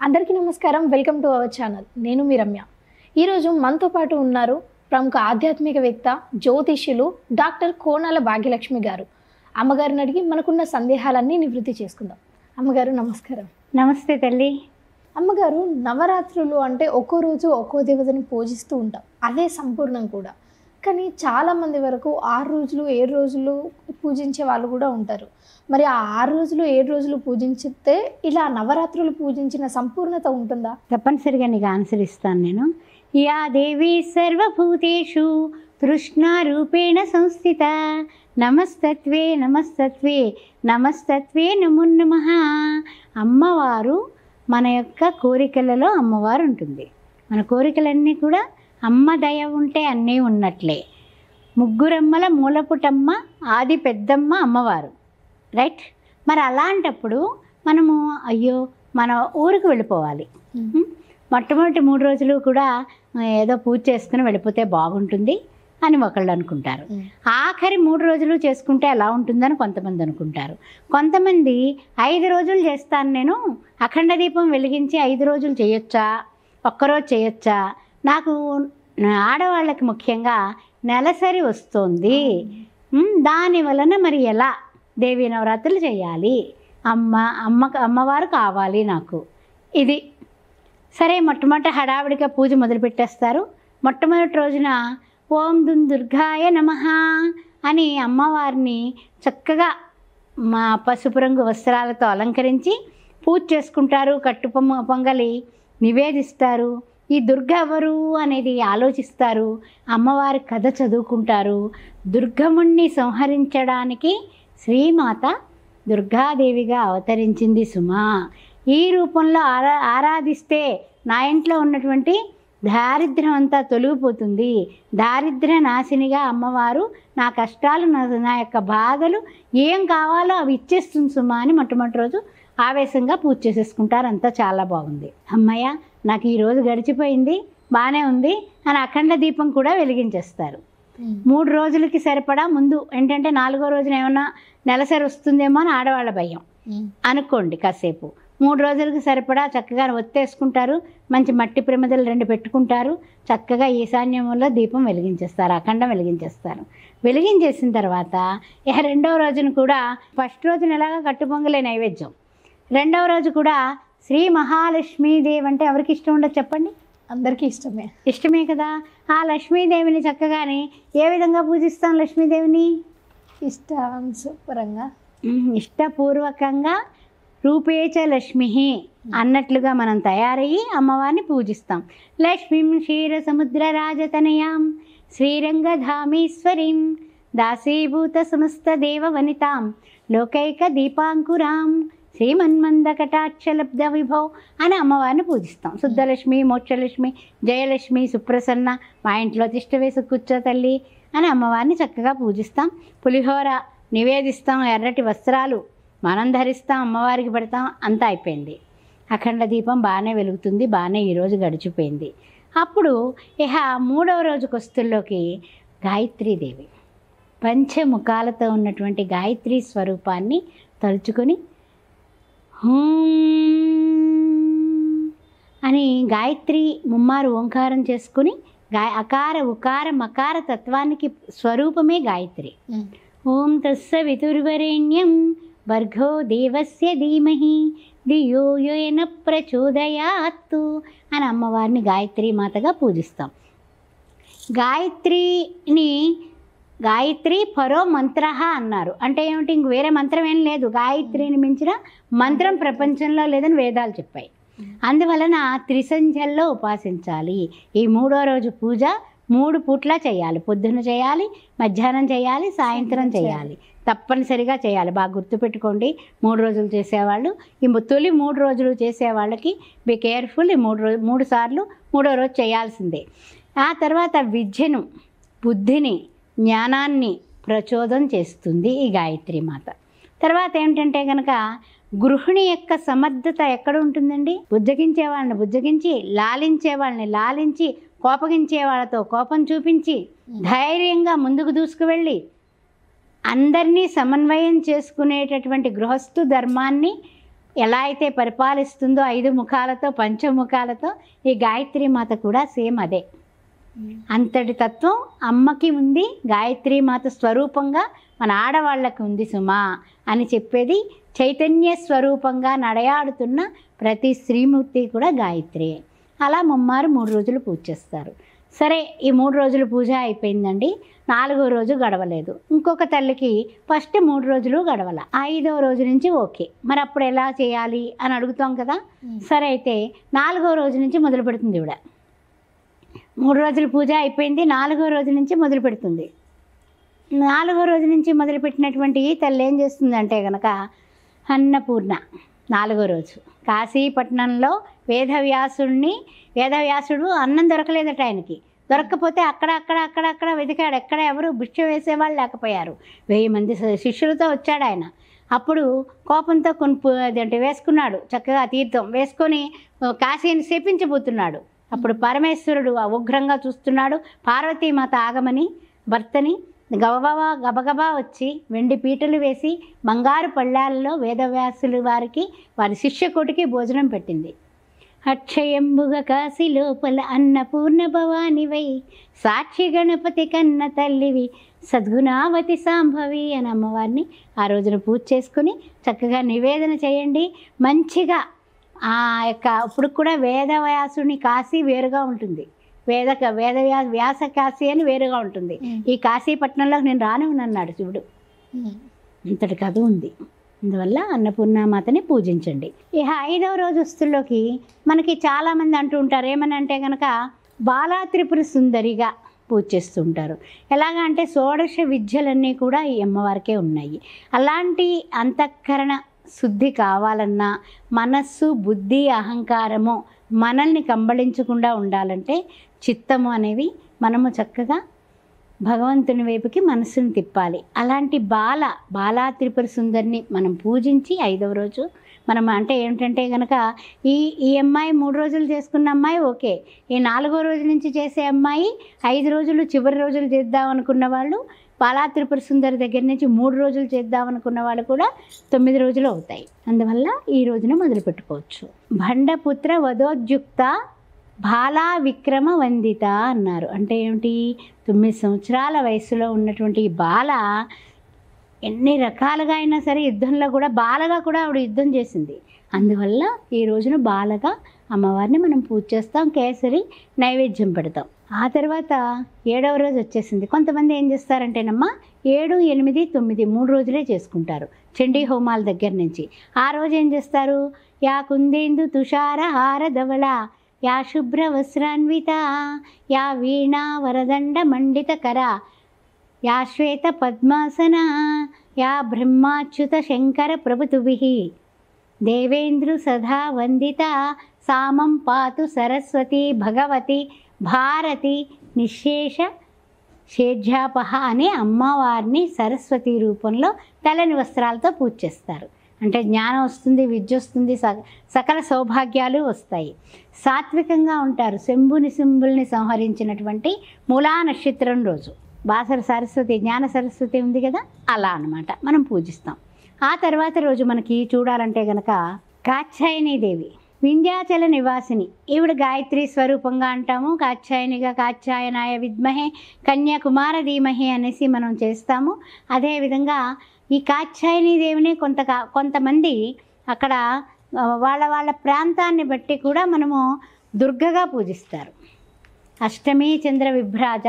అందరికీ నమస్కారం. Welcome to our channel. నేను మీ రమ్య. ఈరోజు మనతో పాటు ఉన్నారు ప్రముఖ ఆధ్యాత్మికవేత్త, జ్యోతిష్యులు డాక్టర్ కోనాల భాగ్యలక్ష్మి గారు. అమ్మగారిని అడిగి మనకున్న సందేహాలన్నీ నివృత్తి చేసుకుందాం. అమ్మగారు నమస్కారం. నమస్తే తల్లి. అమ్మగారు, నవరాత్రులు అంటే ఒక్కో రోజు ఒక్కో దేవతని పూజిస్తూ ఉంటాం, అదే సంపూర్ణం కూడా. కానీ చాలామంది వరకు 6 రోజులు 7 రోజులు పూజించే వాళ్ళు కూడా ఉంటారు. మరి ఆ 6 రోజులు 7 రోజులు పూజించితే ఇలా నవరాత్రులు పూజించిన సంపూర్ణత ఉంటుందా? తప్పనిసరిగా నీకు ఆన్సర్ ఇస్తాను నేను. యా దేవి సర్వభూతేషు తృష్ణారూపేణ సంస్థిత నమస్తత్వే నమస్తత్వే నమస్తత్వే నమో నమః. అమ్మవారు మన యొక్క కోరికలలో అమ్మవారు ఉంటుంది. మన కోరికలన్నీ కూడా అమ్మ దయ ఉంటే అన్నీ ఉన్నట్లే. ముగ్గురమ్మల మూలపుటమ్మ, ఆది పెద్దమ్మ అమ్మవారు, రైట్? మరి అలాంటప్పుడు మనము మన ఊరికి వెళ్ళిపోవాలి. మొట్టమొదటి 3 రోజులు కూడా ఏదో పూజ చేసుకుని వెళ్ళిపోతే బాగుంటుంది అని ఒకళ్ళు అనుకుంటారు. ఆఖరి 3 రోజులు చేసుకుంటే ఎలా ఉంటుందని కొంతమంది అనుకుంటారు. కొంతమంది 5 రోజులు చేస్తాను నేను, అఖండ దీపం వెలిగించి 5 రోజులు చేయొచ్చా, ఒక్కరోజు చేయొచ్చా, నాకు ఆడవాళ్ళకి ముఖ్యంగా నెలసరి వస్తుంది, దాని వలన మరి ఎలా దేవీ నవరాత్రులు చేయాలి, అమ్మవారు కావాలి నాకు, ఇది సరే. మొట్టమొదటి హడావిడిగా పూజ మొదలుపెట్టేస్తారు. మొట్టమొదటి రోజున ఓం దుర్గాయ నమః అని అమ్మవారిని చక్కగా పసుపు రంగు వస్త్రాలతో అలంకరించి పూజ చేసుకుంటారు. కట్టు పొంగలి నివేదిస్తారు. ఈ దుర్గ ఎవరు అనేది ఆలోచిస్తారు. అమ్మవారి కథ చదువుకుంటారు. దుర్గముణ్ణి సంహరించడానికి శ్రీమాత దుర్గాదేవిగా అవతరించింది సుమా. ఈ రూపంలో ఆరాధిస్తే నా ఇంట్లో ఉన్నటువంటి దారిద్ర్యం అంతా తొలగిపోతుంది. దారిద్ర్య నాశినిగా అమ్మవారు నా కష్టాలు, నా యొక్క బాధలు ఏం కావాలో అవి ఇచ్చేస్తుంది సుమా అని మొట్టమొదటి రోజు ఆవేశంగా పూజ చేసేసుకుంటారు. అంతా చాలా బాగుంది. అమ్మయ్య, నాకు ఈరోజు గడిచిపోయింది, బాగానే ఉంది అని అఖండ దీపం కూడా వెలిగించేస్తారు. 3 రోజులకి సరిపడా ముందు ఏంటంటే 4వ రోజున ఏమన్నా నెలసరి వస్తుందేమో అని ఆడవాళ్ళ భయం అనుకోండి. కాసేపు 3 రోజులకి సరిపడా చక్కగా ఒత్తేసుకుంటారు. మంచి మట్టి ప్రమిదలు 2 పెట్టుకుంటారు. చక్కగా ఈశాన్యంలో దీపం వెలిగించేస్తారు, అఖండం వెలిగించేస్తారు. వెలిగించేసిన తర్వాత 2వ రోజున కూడా ఫస్ట్ రోజున ఎలాగా కట్టు పొంగలే నైవేద్యం, 2వ రోజు కూడా శ్రీ మహాలక్ష్మీదేవి అంటే ఎవరికి ఇష్టం ఉండదు చెప్పండి? అందరికీ ఇష్టమే కదా. ఆ లక్ష్మీదేవిని చక్కగానే ఏ విధంగా పూజిస్తాం? లక్ష్మీదేవిని ఇష్టపూర్వకంగా రూపేచ లక్ష్మి అన్నట్లుగా మనం తయారయ్యి అమ్మవారిని పూజిస్తాం. లక్ష్మీం క్షీర సముద్ర రాజతనయాం శ్రీరంగధామేశ్వరీం దాసీభూత సమస్త దేవ వనితాం లోకైక దీపాంకురాం శ్రీమన్మంద కటాక్షలబ్ధ విభవ్ అని అమ్మవారిని పూజిస్తాం. శుద్ధలక్ష్మి, మోక్షలక్ష్మి, జయలక్ష్మి, సుప్రసన్న, మా ఇంట్లో తిష్ట వేసి కూర్చో తల్లి అని అమ్మవారిని చక్కగా పూజిస్తాం. పులిహోర నివేదిస్తాం, ఎర్రటి వస్త్రాలు మనం ధరిస్తాం, అమ్మవారికి పెడతాం. అంతా అయిపోయింది. అఖండ దీపం బాగానే వెలుగుతుంది, బాగానే ఈరోజు గడిచిపోయింది. అప్పుడు 3వ రోజు కొస్తుల్లోకి గాయత్రీదేవి పంచముఖాలతో ఉన్నటువంటి గాయత్రీ స్వరూపాన్ని తలుచుకొని అని గాయత్రి ముమ్మారు ఓంకారం చేసుకుని అకార ఉకార మకార తత్వానికి స్వరూపమే గాయత్రి. ఓం తస్సవితుర్వరేణ్యం భర్గో దేవస్య ధీమహి ధియో యోన ప్రచోదయాత్తు అని అమ్మవారిని గాయత్రి మాతగా పూజిస్తాం. గాయత్రి పరో మంత్ర అన్నారు. అంటే ఏమిటి? ఇంక వేరే మంత్రం ఏం లేదు. గాయత్రిని మించిన మంత్రం ప్రపంచంలో లేదని వేదాలు చెప్పాయి. అందువలన త్రిసంధ్యల్లో ఉపాసించాలి. ఈ 3వ రోజు పూజ 3 పూట్ల చేయాలి. పొద్దున్న చేయాలి, మధ్యాహ్నం చేయాలి, సాయంత్రం చేయాలి. తప్పనిసరిగా చేయాలి. బాగా గుర్తుపెట్టుకోండి. 3 రోజులు చేసేవాళ్ళు, ఈ తొలి 3 రోజులు చేసేవాళ్ళకి బీ కేర్ఫుల్. ఈ 3 సార్లు 3వ రోజు చేయాల్సిందే. ఆ తర్వాత విద్యను, బుద్ధిని, జ్ఞానాన్ని ప్రచోదం చేస్తుంది ఈ గాయత్రి మాత. తర్వాత ఏమిటంటే కనుక గృహిణి యొక్క సమర్థత ఎక్కడ ఉంటుందండి? బుజ్జగించే వాళ్ళని బుజ్జగించి, లాలించే వాళ్ళని లాలించి, కోపగించే వాళ్ళతో కోపం చూపించి, ధైర్యంగా ముందుకు దూసుకువెళ్ళి అందరినీ సమన్వయం చేసుకునేటటువంటి గృహస్థు ధర్మాన్ని ఎలా అయితే పరిపాలిస్తుందో 5 ముఖాలతో పంచముఖాలతో ఈ గాయత్రీ మాత కూడా సేమ్ అదే. అంతటి తత్వం అమ్మకి ఉంది, గాయత్రీ మాత స్వరూపంగా మన ఆడవాళ్ళకి ఉంది సుమా అని చెప్పేది. చైతన్య స్వరూపంగా నడయాడుతున్న ప్రతి శ్రీమూర్తి కూడా గాయత్రి. అలా ముమ్మారు 3 రోజులు పూజ చేస్తారు. సరే, ఈ 3 రోజులు పూజ అయిపోయిందండి. 4వ రోజు గడవలేదు. ఇంకొక తల్లికి ఫస్ట్ 3 రోజులు గడవల, 5వ రోజు నుంచి ఓకే. మరి అప్పుడు ఎలా చేయాలి అని అడుగుతాం కదా. సరే, అయితే 4వ రోజు నుంచి మొదలు పెడుతుంది ఇవిడ. 3 రోజులు పూజ అయిపోయింది, 4వ రోజు నుంచి మొదలు పెడుతుంది. 4వ రోజు నుంచి మొదలుపెట్టినటువంటి ఈ తల్లి ఏం చేస్తుందంటే కనుక అన్నపూర్ణ. 4వ రోజు కాశీపట్నంలో వేదవ్యాసుడు అన్నం దొరకలేదట ఆయనకి. దొరక్కపోతే అక్కడ వెతికాడు. ఎక్కడ ఎవరు భిక్ష వేసేవాళ్ళు లేకపోయారు. 1000 మంది శిష్యులతో వచ్చాడు ఆయన. అప్పుడు కోపంతో అదేంటి వేసుకున్నాడు, చక్కగా తీర్థం వేసుకొని కాశీని శపించబోతున్నాడు. అప్పుడు పరమేశ్వరుడు ఉగ్రంగా చూస్తున్నాడు. పార్వతీమాత ఆగమని భర్తని గబగబా వచ్చి వెండి పీటలు వేసి బంగారు పళ్ళాలలో వేదవ్యాసులు వారి శిష్యకోటికి భోజనం పెట్టింది. అక్షయంబుగ కాశీ లోపల అన్నపూర్ణ భవానివై సాక్షి గణపతి కన్న తల్లివి సద్గుణావతి సాంభవి అని అమ్మవారిని ఆ రోజున పూజ చేసుకుని చక్కగా నివేదన చేయండి. మంచిగా ఆ యొక్క ఇప్పుడు కూడా వేదవ్యాసుని కాశీ వేరుగా ఉంటుంది, వ్యాస కాశీ అని వేరుగా ఉంటుంది. ఈ కాశీపట్నంలో నేను రానివ్వనన్నాడు శివుడు. ఇంతటి కథ ఉంది. అందువల్ల అన్నపూర్ణామాతని పూజించండి. ఇక 5వ రోజు వస్తుల్లోకి మనకి చాలామంది అంటూ ఉంటారు, ఏమని అంటే కనుక బాలా త్రిపుర సుందరిగా పూజ చేస్తూ ఉంటారు. ఎలాగా అంటే షోడశ విద్యలన్నీ కూడా ఈ అమ్మవారికే ఉన్నాయి. అలాంటి అంతఃకరణ శుద్ధి కావాలన్నా, మనస్సు బుద్ధి అహంకారము మనల్ని కంబళించకుండా ఉండాలంటే చిత్తము అనేవి మనము చక్కగా భగవంతుని వైపుకి మనస్సును తిప్పాలి. అలాంటి బాలా త్రిపుర సుందరిని మనం పూజించి 5వ రోజు మనం అంటే ఏమిటంటే కనుక ఈ అమ్మాయి 3 రోజులు చేసుకున్న అమ్మాయి ఓకే, ఈ 4వ రోజు నుంచి చేసే అమ్మాయి 5 రోజులు చివరి రోజులు చేద్దాం అనుకున్న వాళ్ళు, బాలా త్రిపుర సుందరి దగ్గర నుంచి 3 రోజులు చేద్దాం అనుకున్న వాళ్ళు కూడా 9 రోజులు అవుతాయి. అందువల్ల ఈ రోజున మొదలు పెట్టుకోవచ్చు. భండపుత్ర వధోద్యుక్త బాలా విక్రమ వందిత అన్నారు. అంటే ఏమిటి? 9 సంవత్సరాల వయసులో ఉన్నటువంటి బాల ఎన్ని రకాలుగా అయినా సరే యుద్ధంలో కూడా బాలగా కూడా ఆవిడ యుద్ధం చేసింది. అందువల్ల ఈ రోజున బాలగా అమ్మవారిని మనం పూజ చేస్తాం, కేసరి నైవేద్యం పెడతాం. ఆ తర్వాత 7వ రోజు వచ్చేసింది. కొంతమంది ఏం చేస్తారంటేనమ్మా 7, 8, 9 3 రోజులే చేసుకుంటారు చండీ హోమాల దగ్గర నుంచి. ఆ రోజు ఏం చేస్తారు? యా కుందేందు తుషార హార ధవళ యా శుభ్ర వస్త్రాన్విత యా వీణా వరదండ మండిత కర యా శ్వేత పద్మాసన యా బ్రహ్మాచ్యుత శంకర ప్రభుతుభిః దేవేంద్రు సదా వందిత సామం పాతు సరస్వతి భగవతి భారతి నిశేష షేఢ్యాపహ అనే అమ్మవారిని సరస్వతి రూపంలో తెల్లని వస్త్రాలతో పూజ చేస్తారు. అంటే జ్ఞానం వస్తుంది, విద్య వస్తుంది, సకల సౌభాగ్యాలు వస్తాయి. సాత్వికంగా ఉంటారు. శంభుల్ని సంహరించినటువంటి మూలా నక్షత్రం రోజు బాసర సరస్వతి జ్ఞాన సరస్వతి ఉంది కదా, అలా అన్నమాట మనం పూజిస్తాం. ఆ తర్వాత రోజు మనకి చూడాలంటే గనక కాత్యాయనీదేవి వింధ్యాచల నివాసిని. ఈవిడ గాయత్రి స్వరూపంగా అంటాము. కాత్యాయనిగా కాత్యాయనాయ విద్మహే కన్యాకుమార ధీమహి అనేసి మనం చేస్తాము. అదేవిధంగా ఈ కాత్యాయనీదేవిని కొంతమంది అక్కడ వాళ్ళ ప్రాంతాన్ని బట్టి కూడా మనము దుర్గగా పూజిస్తారు. అష్టమి చంద్ర విభ్రాజ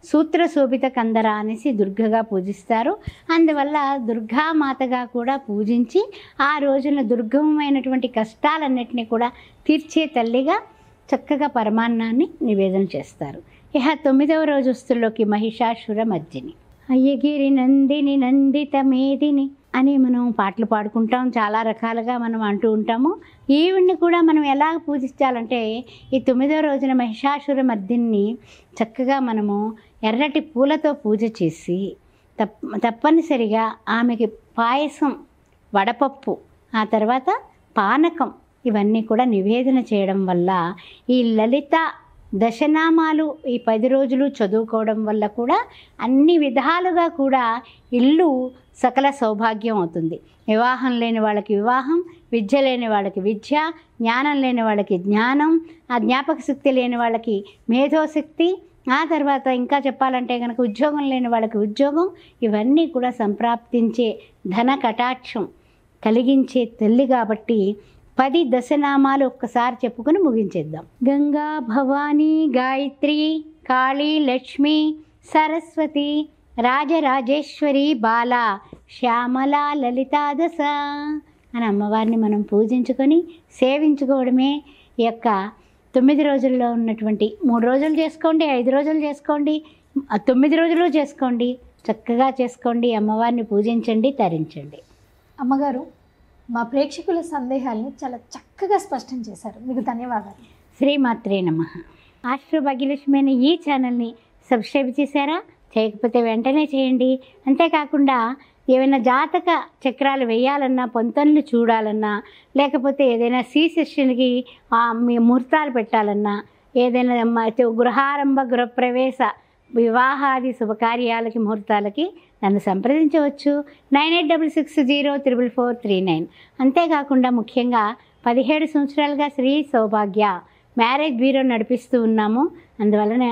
సూత్ర శోభిత కందర అనేసి దుర్గగా పూజిస్తారు. అందువల్ల దుర్గామాతగా కూడా పూజించి ఆ రోజున దుర్గమైనటువంటి కష్టాలన్నిటినీ కూడా తీర్చే తల్లిగా చక్కగా పరమాన్నాన్ని నివేదన చేస్తారు. ఇక 9వ రోజు వస్తుల్లోకి మహిషాసుర మర్దిని, అయ్యగిరి నందిని నందిత మేదిని అని మనం పాటలు పాడుకుంటాం. చాలా రకాలుగా మనం అంటూ ఉంటాము. ఈవిడ్ని కూడా మనం ఎలా పూజించాలంటే ఈ 9వ రోజున మహిషాసుర మర్దిని చక్కగా మనము ఎర్రటి పూలతో పూజ చేసి తప్పనిసరిగా ఆమెకి పాయసం, వడపప్పు, ఆ తర్వాత పానకం ఇవన్నీ కూడా నివేదన చేయడం వల్ల ఈ లలిత దశనామాలు ఈ 10 రోజులు చదువుకోవడం వల్ల కూడా అన్ని విధాలుగా కూడా ఇల్లు సకల సౌభాగ్యం అవుతుంది. వివాహం లేని వాళ్ళకి వివాహం, విద్య లేని వాళ్ళకి విద్య, జ్ఞానం లేని వాళ్ళకి జ్ఞానం, ఆ జ్ఞాపక శక్తి లేని వాళ్ళకి మేధోశక్తి, ఆ తర్వాత ఇంకా చెప్పాలంటే కనుక ఉద్యోగం లేని వాళ్ళకి ఉద్యోగం, ఇవన్నీ కూడా సంప్రాప్తించే ధన కటాక్షం కలిగించే తల్లి కాబట్టి 10 దశనామాలు ఒక్కసారి చెప్పుకొని ముగించేద్దాం. గంగా, భవానీ, గాయత్రి, కాళీ, లక్ష్మి, సరస్వతి, రాజరాజేశ్వరి, బాల, శ్యామల, లలితా దశ అని అమ్మవారిని మనం పూజించుకొని సేవించుకోవడమే ఈ యొక్క 9 రోజుల్లో ఉన్నటువంటి 3 రోజులు చేసుకోండి, 5 రోజులు చేసుకోండి, 9 రోజులు చేసుకోండి, చక్కగా చేసుకోండి. అమ్మవారిని పూజించండి, తరించండి. అమ్మగారు, మా ప్రేక్షకుల సందేహాల్ని చాలా చక్కగా స్పష్టం చేశారు. మీకు ధన్యవాదాలు. శ్రీమాత్రే నమః. ఆస్ట్రో భాగ్యలక్ష్మి అనే ఈ ఛానల్ని సబ్స్క్రైబ్ చేశారా? చేయకపోతే వెంటనే చేయండి. అంతేకాకుండా ఏమైనా జాతక చక్రాలు వేయాలన్నా, పొంతనలు చూడాలన్నా, లేకపోతే ఏదైనా సెషన్కి మీ ముహూర్తాలు పెట్టాలన్నా, ఏదైనా గృహారంభ, గృహప్రవేశ, వివాహాది శుభకార్యాలకి, ముహూర్తాలకి నన్ను సంప్రదించవచ్చు. 9866044439. అంతేకాకుండా ముఖ్యంగా 17 సంవత్సరాలుగా శ్రీ సౌభాగ్య మ్యారేజ్ బ్యూరో నడిపిస్తూ ఉన్నాము. అందువలన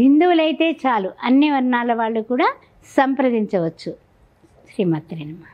హిందువులైతే చాలు, అన్ని వర్ణాల వాళ్ళు కూడా సంప్రదించవచ్చు. శ్రీమాత్రే నమః.